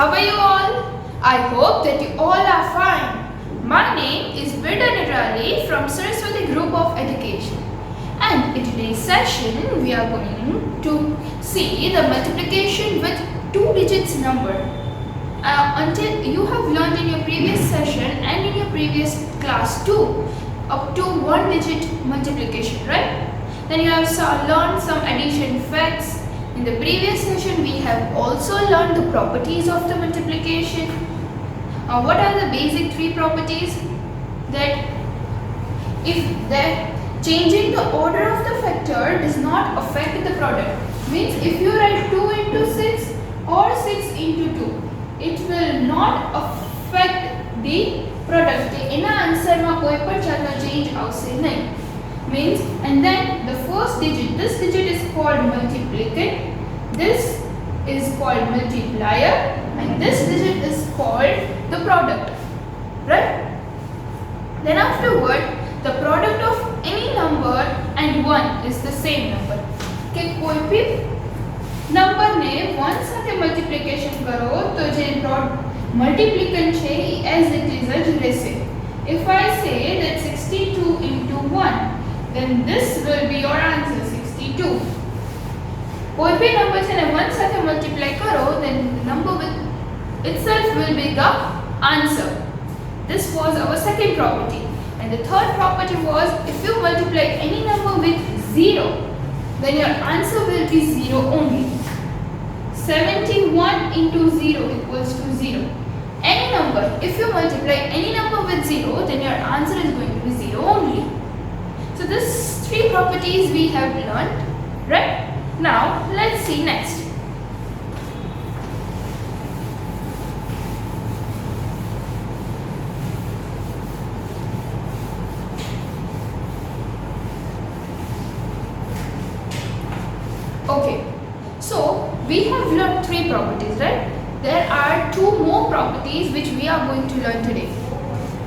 how are you all? I hope that you all are fine. My name is Birda Nirali from Saraswati Group of Education, and in today's session we are going to see the multiplication with two digits number. Until you have learned in your previous session and in your previous class 2 up to one digit multiplication, right? Then you have learned some addition facts. In the previous session we have also learned the properties of the multiplication. What are the basic three properties? That if changing the order of the factor does not affect the product, means if you write 2 into 6 or 6 into 2, it will not affect the product. એના આન્સરમાં કોઈ પણ જાતનો change આવશે નહીં. Means, and then the first digit, this digit is called multiplicand, this is called multiplier, and this digit is called the product, right? Then afterward, the product of any number and 1 is the same number. કે કોઈ भी number ને 1 સાથે multiplication કરો તો જે મલ્ટીપ્લિકન્ટ છે એ as it is જ રહેશે. If I say that 62 into 1, then this will be your answer, 62. કોઈ भी નંબર છે ને 1 સાથે મલ્ટીપ્લાય કરો, then the number with itself will be the answer. This was our second property. And the third property was, if you multiply any number with 0, then your answer will be 0 only. 71 into 0 equals to 0. Any number, if you multiply any number with 0, then your answer is going to be 0 only. So these three properties we have learned, right? Now let's see next. Okay, so we have learned three properties, right? There are two more properties which we are going to learn today.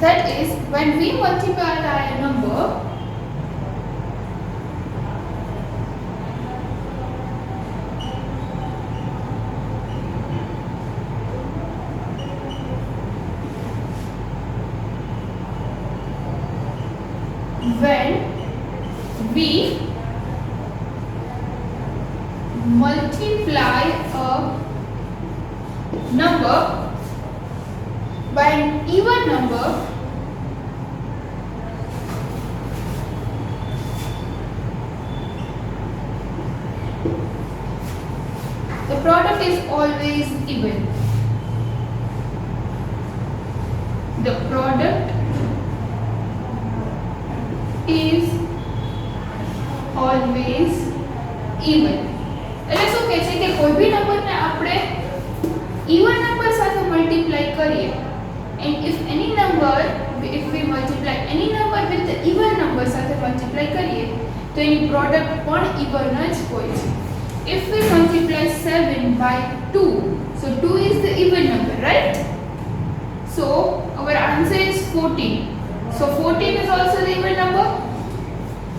That is, when we multiply a number, when we multiply a number by an even number, the product is always even. The product is always even. એટલે શું કહે છે કે કોઈ ભી નંબરને આપણે even number સાથે મલ્ટીપ્લાય કરીએ, and if any number, if we multiply any number with the even number સાથે મલ્ટીપ્લાય કરીએ તો એની પ્રોડક્ટ પણ even જ હોય છે. If we multiply 7 by 2, so 2 is the even number, right? So our answer is 14. So 14 is also the even number.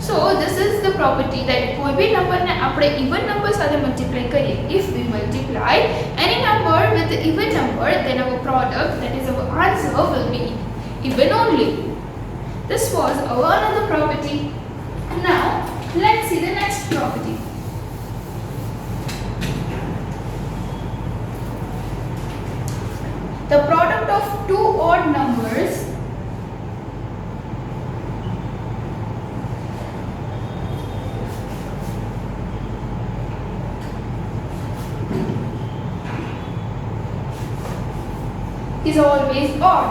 So this is the property that કોઈ ભી નંબરને આપણે even number સાથે multiply કરીએ, if we multiply any number with the even number, then our product, that is our answer, will be even only. This was our another property. Now let's see the next property. The product of two odd numbers is always odd.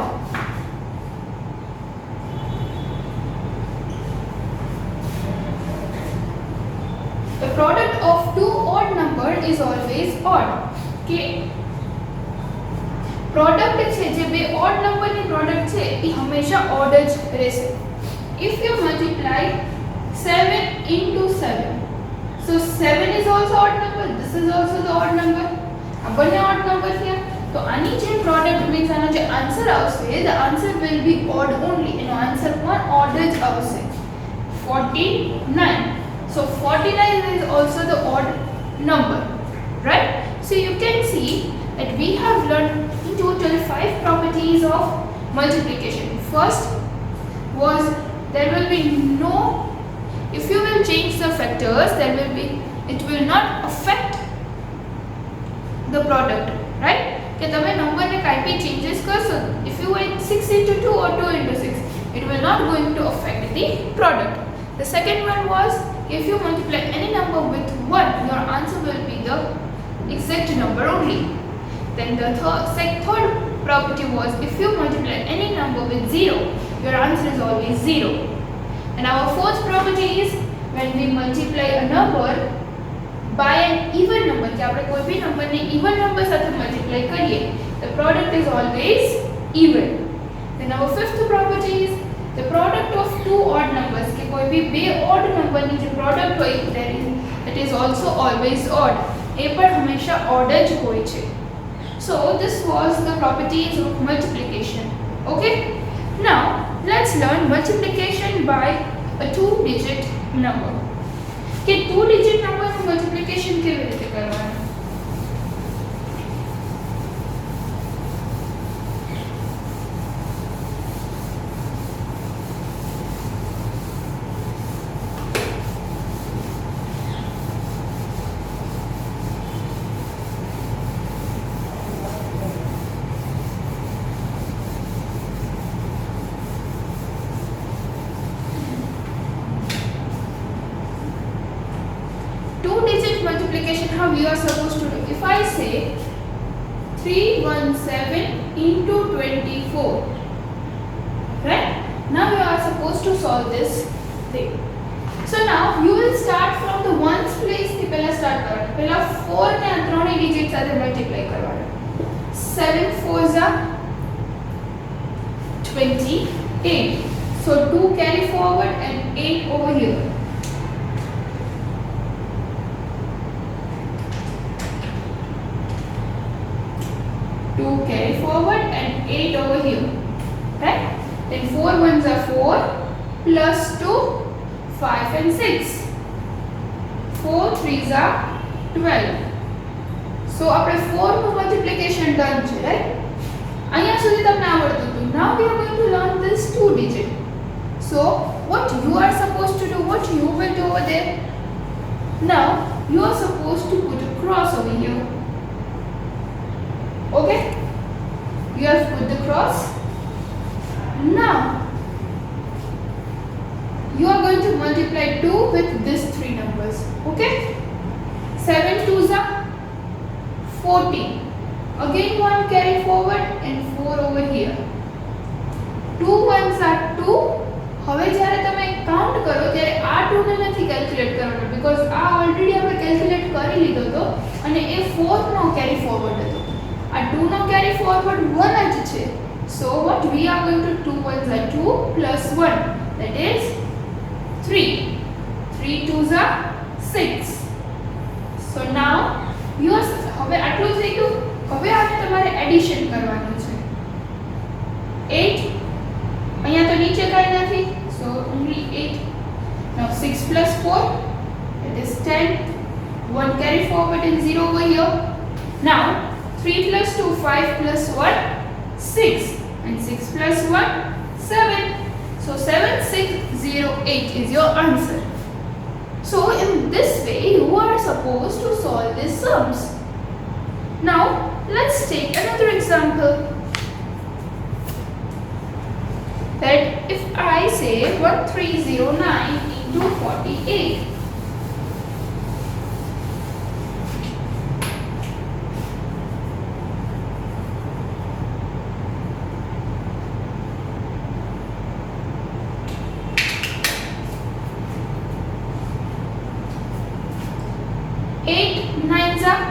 The product of two odd number is always odd. Okay. Product છે જે બે odd number ની product છે એ હંમેશા odd જ રહેશે. If you multiply 7 into 7, so 7 is also odd number, this is also the odd number. આ બંને odd number થયા. તો આની જે પ્રોડક્ટ મીન્સ આનો જે આન્સર આવશે, the answer will be odd only. એનો આન્સર પણ odd જ આવશે. 49. So 49 is also the odd number, right? So you can see that we have learned in total 5 properties of multiplication. First was there will be no, if you will change the factors, it will not affect the product, right? કે તમે નંબરને કાંઈ બી changes કરશો, if you write 6 into 2 or 2 into 6, it will not going to affect the product. The second one was, if you multiply any number with 1, your answer will be the exact number only. Then the third property was, if you multiply any number with 0, your answer is always 0. And our fourth property is, when we multiply a number by an even number, कि આપણે કોઈ भी number ને even number સાથે multiply કરીએ, the product is always even. Then our fifth property is, the product of two odd numbers, कि કોઈ भी બે odd number ની જે product હોય, that is also always odd. એ પણ હંમેશા odd જ હોય છે. So this was the properties of multiplication. Okay? Now let's learn multiplication by a two-digit number. कि two-digit number નું multiplication કેવી રીતે કરવાનું? Two-digit multiplication, how you are supposed to do? If I say 317 into 24, right? Now you are supposed to solve this thing. So now you will start from the ones place થી પહેલા start કરવાનું. પહેલા 4 ને આ ત્રણેય digit સાથે multiply કરવાનું. 7 4s are 28. So 2 carry forward and 8 over here. 2 carry forward and 8 over here, right? Then 4 ones are 4 plus 2, 5 and 6. 4 threes are 12. So આપણે 4 નું multiplication done છે, right? અહીંયા સુધી તમને આવડતું હતું. Now we are going to learn this two digit. So what you are supposed to do, what you will do over there? Now you are supposed to put a cross over here. Okay, you have put the cross. Now you are going to multiply 2 with these three numbers. Okay, 7 2s are 14. Again 1 carry forward and 4 over here. 2 1s are 2. હવે જ્યારે તમે count કરો ત્યારે આ 2 ને નથી calculate કરવાનો, because આ ઓલરેડી આપણે કેલ્ક્યુલેટ કરી લીધો હતો અને એ 4 નો કેરી ફોરવર્ડ હતો. A 2 now carry forward 1 at છે. So what we are going to 2 ones are 2 plus 1, that is 3. 3 2s are 6. So now you are, હવે આટલું થઈ ગયું. હવે આપણે તમારે એડિશન કરવાનું છે. 8 અહીંયા તો નીચે કાઈ નથી, so only 8. Now 6 plus 4, that is 10. 1 carry forward and 0 over here. Now 3 plus 2, 5 plus 1, 6. And 6 plus 1, 7. So 7608 is your answer. So in this way, you are supposed to solve these sums. Now let's take another example. That if I say 1309 into 48. Nines are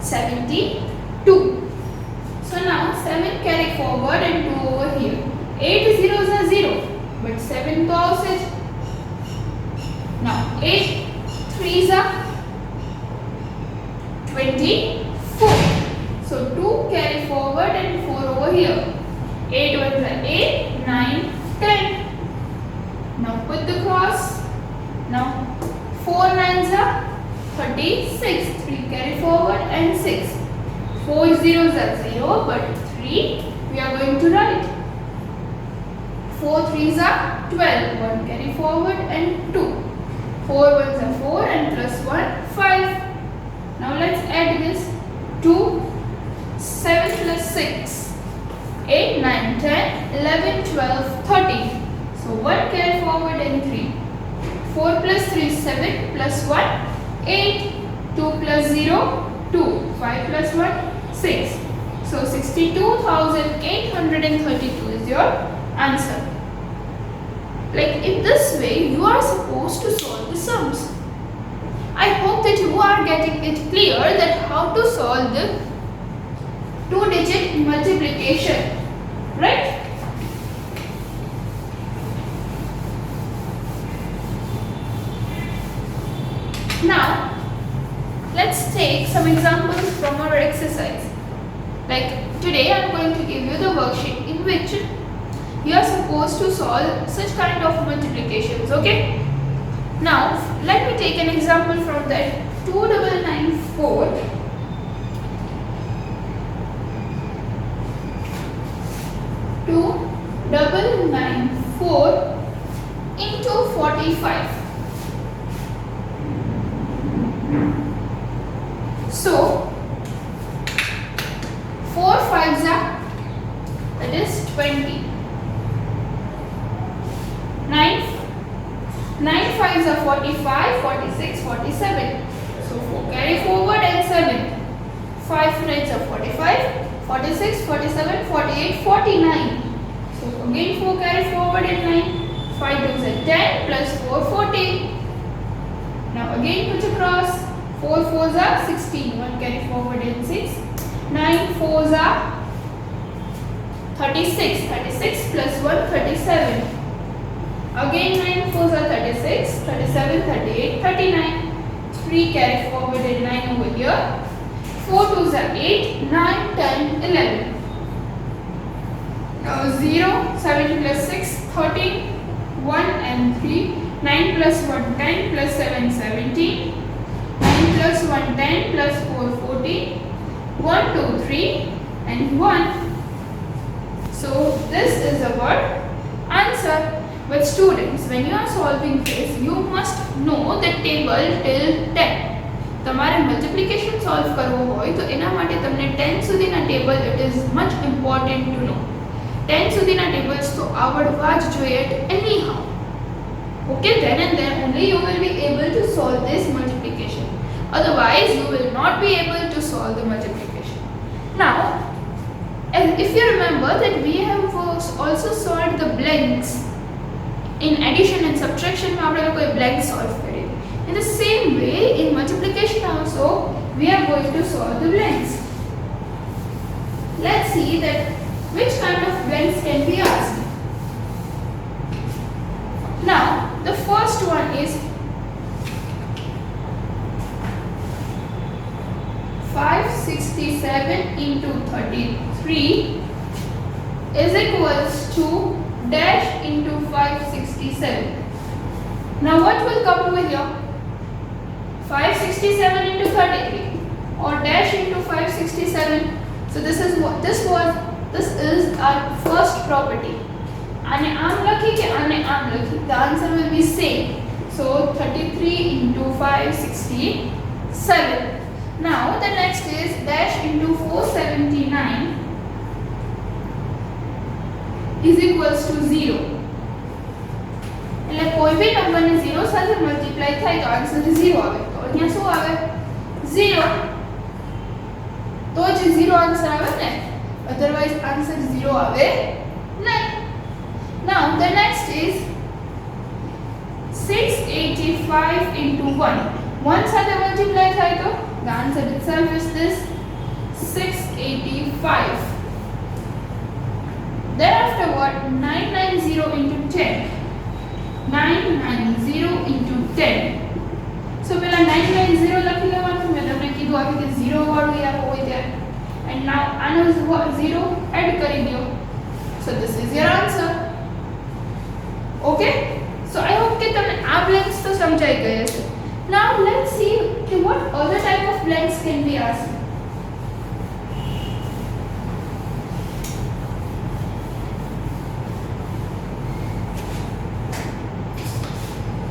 72. So now 7 carry forward and 2 over here. 8 zeros are 0, but 7 to outside. Now 8 threes are 24. So 2 carry forward and 4 over here. 8 ones are 8, 9, 10. Now put the cross. Now 4 nines are 36. 3 carry forward and 6. 4 zeros are 0, but 3 we are going to write. 4 3s are 12, 1 carry forward and 2. 4 1s are 4 and plus 1 5. Now let's add this. 2 7 plus 6 8 9 10 11 12 13. So 1 carry forward and 3. 4 plus 3 7 plus 1 8. 2 plus 0 2. 5 plus 1 6. So 62,832 is your answer. Like in this way you are supposed to solve the sums. I hope that you are getting it clear that how to solve the 2-digit multiplication, right? Now let's take some examples from our exercise. Like today I am going to give you the worksheet in which you are supposed to solve such kind of multiplications, okay? Now let me take an example from that. 2994 into 45. So 4 5s are, that is 20. 9 5s are 45, 46, 47. So 4 carry forward and 7. 5 9s are 45, 46, 47, 48, 49. So again 4 carry forward and 9. 5 2s are 10 plus 4 14. Now again put across. 4 4s are 16. 1 carry forward and 6. 9 4s are 36. 36 plus 1 37. Again 9 4s are 36, 37, 38, 39. 3 carry forward and 9 over here. 4 2s are 8, 9, 10, 11. Now 0, 7 plus 6, 13, 1 and 3. 9 plus 1, 10 plus 7, 17. 9 plus 1, 10 plus 4, 14. 1, 2, 3 and 1. So this is our answer. But students, when you are solving this, you must know the table till 10. તમારે multiplication solve કરવો હોય તો એના માટે તમને 10 સુધીના table it is much important to know. 10 સુધીના tables તો આવડવા જ જોઈએ at anyhow. Okay, then and then only you will be able to solve this multiplication. Otherwise, you will not be able to solve the multiplication. Now, if you remember that we have also solved the blanks. In addition and subtraction में આપણે કોઈ blank solve કરીએ. In the same way, in multiplication also, we are going to solve the blanks. Let's see that which kind of blanks can be asked. Now, the first one is 567 into 33 is equals to dash into 567. Now what will come over here? 567 into 33 or dash into 567. So this is our first property. आने आम लखी के आने आम लखी. The answer will be same. So 33 into 567. Now the next is dash into 479 is equals to 0. એટલે કોઈ ભી નંબરને 0 સાથે મલ્ટીપ્લાય થાય તો આન્સર 0 આવે. તો અહીંયા શું આવે? 0. તો જ 0 આન્સર આવે ને. અધરવાઇઝ આન્સર 0 આવે નહીં. Now the next is 685 into 1. 1 સાથે મલ્ટીપ્લાય થાય તો the answer itself is this 685. Thereafter what? 990 into 10. 990 into 10. So પહેલા 990 લખી લેવાનું. મેં તમને કીધું આવી રીતે 0 વાળું યા હોય ત્યારે. And now આનો 0 એડ કરી દો. So this is your answer. Okay? So I hope કે તમને આ blanks તો સમજાઈ ગયા છે. Now let's see what other type of blanks can be asked.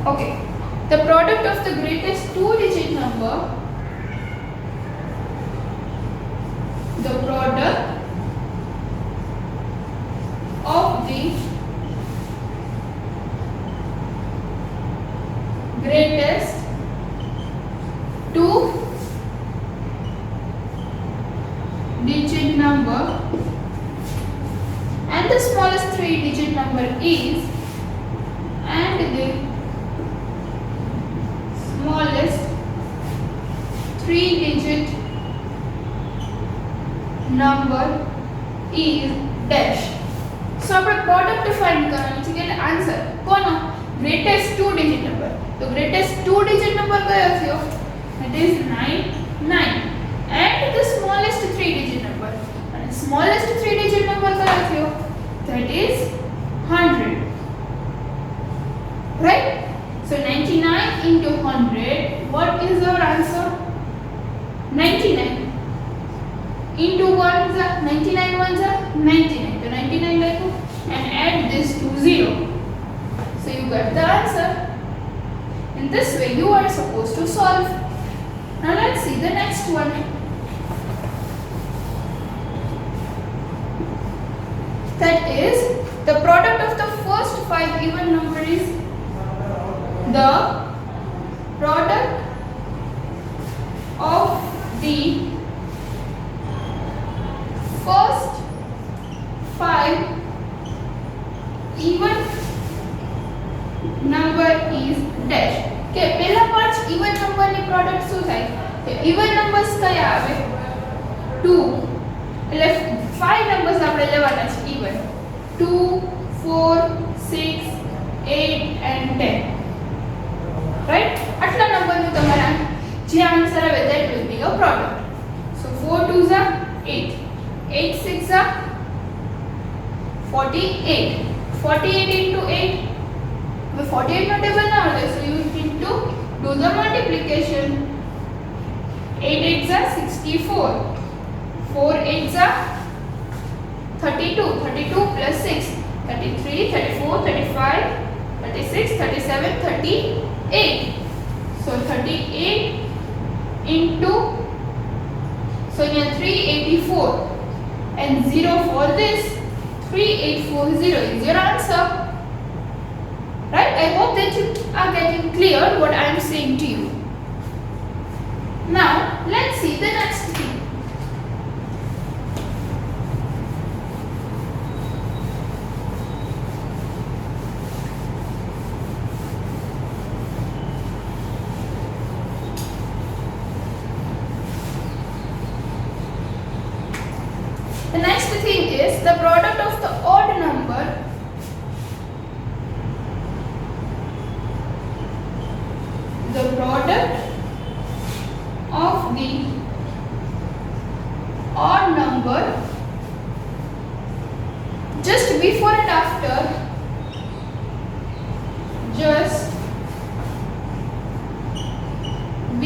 Okay, the product of the greatest two-digit number, the product of the greatest two-digit number and the smallest three-digit number is, and the smallest three-digit number is dash. So આપણે product define કરવાની છે કે answer કોનો greatest two digit number. તો greatest two digit number કયો થયો? That is 99 and the smallest three digit number, and smallest three digit number કયો થયો? That is 100, right? So 99 into 100, what is our answer? 99 into 1 is 99 ones are 99, so 99 like and add this to 0, so you got the answer. In this way you are supposed to solve. Now let's see the next one. That is, the product of the first 5 even number is, the product of the first 5 even number is dash. કે પહેલા 5 even number ની product શું થાય? કે even numbers કયા આવે? 2. એટલે 5 numbers આપણે લેવાના છે even. 2, 4, 6, 8 and 10. Right? આટલા નંબર નું તમારા જે આન્સર આવે that will be your product. So 4 2s are 8. 8 6 are 48. 48 into 8. But 48 not able now, so you need to do the multiplication. 8 8s are 64. 4 8s are 32. 32 plus 6, 33, 34, 35, 36, 37, 38. So 38 into, so here 384 and 0 for this, 3840 is your answer. Right? I hope that you are getting clear what I am saying to you. Now let's see the next thing. The next thing is the product of the odd number the product of the odd number just before and after, just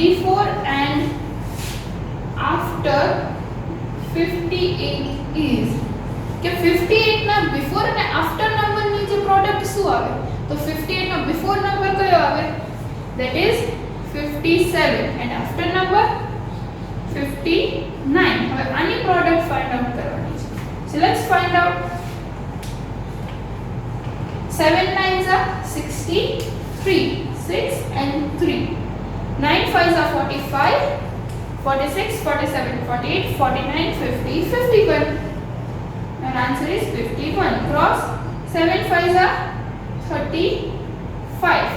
before and after 58 is કે 58 ના before અને after number ની જે product શું આવે? તો 58 નો before number કયો આવે? That is 57 and after number 59. હવે આની product find out કરવાની છે. So let's find out. 7 9s are 63. 6 and 3. 9 5s are 45. 46, 47, 48, 49, 50, 51. Your answer is 51. Cross 7 5s are 35.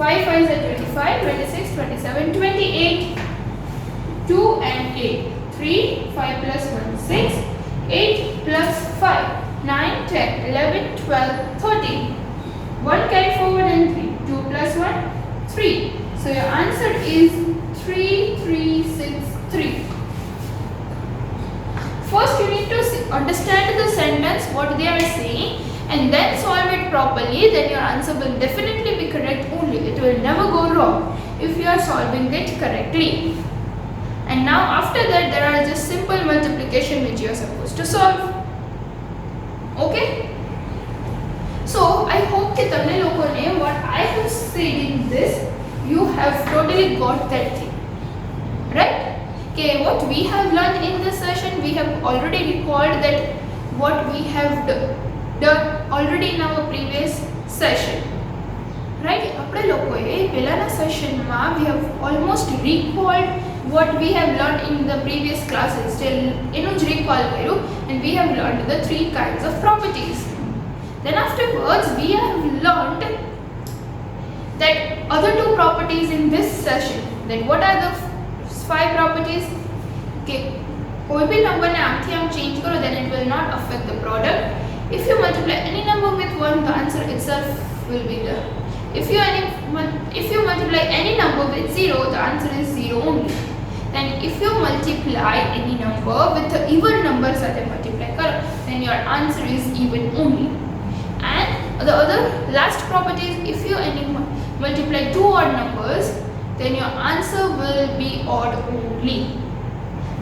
5 5s are 25, 26, 27, 28. 2 and 8. 3, 5 plus 1, 6. 8 plus 5, 9, 10, 11, 12, 13. 1 carry forward and 3. 2 plus 1, 3. So your answer is 3363. First you need to understand the sentence what they are saying and then solve it properly, then your answer will definitely be correct only. It will never go wrong if you are solving it correctly. And now after that there are just simple multiplication which you are supposed to solve. Okay? So I hope that તમને લોકોને what I have said in have totally got that thing, right? Okay, what we have learned in this session, we have already recalled that what we have done already in our previous session, right? આપણે લોકોએ પહેલાના સેશનમાં we have almost recalled what we have learned in the previous classes. એનું જ recall કર્યું, and we have learned the 3 kinds of properties. Then afterwards we have learned that other 2 properties in this session. Then what are the 5 properties? Okay, कोई भी number ने आमથી આમ change करो, then it will not affect the product. If you multiply any number with 1, the answer itself will be there. If you multiply any number with 0, the answer is 0 only. Then if you multiply any number with the even number સાથે multiply करो, then your answer is even only. And the other last property is, if you multiply 2 odd numbers, then your answer will be odd only.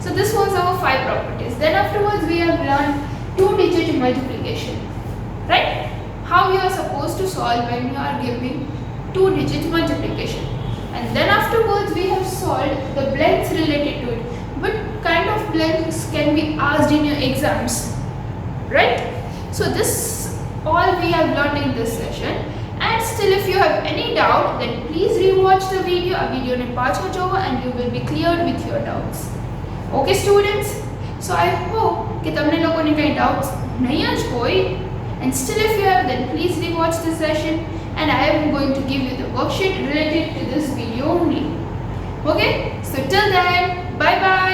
So this was our 5 properties. Then afterwards we have learned 2-digit multiplication, right? How you are supposed to solve when you are giving 2-digit multiplication. And then afterwards we have solved the blanks related to it. What kind of blanks can be asked in your exams, right? So this all we have learned in this session. And still, if you have any doubt, then please rewatch the video. A video ne pacho jowo and you will be cleared with your doubts. Okay students, so I hope કે તમને લોકોને કંઈ doubts નહીં જ હોય. And still if you have, then please rewatch the session, and I am going to give you the worksheet related to this video only. Okay, so till then, bye bye.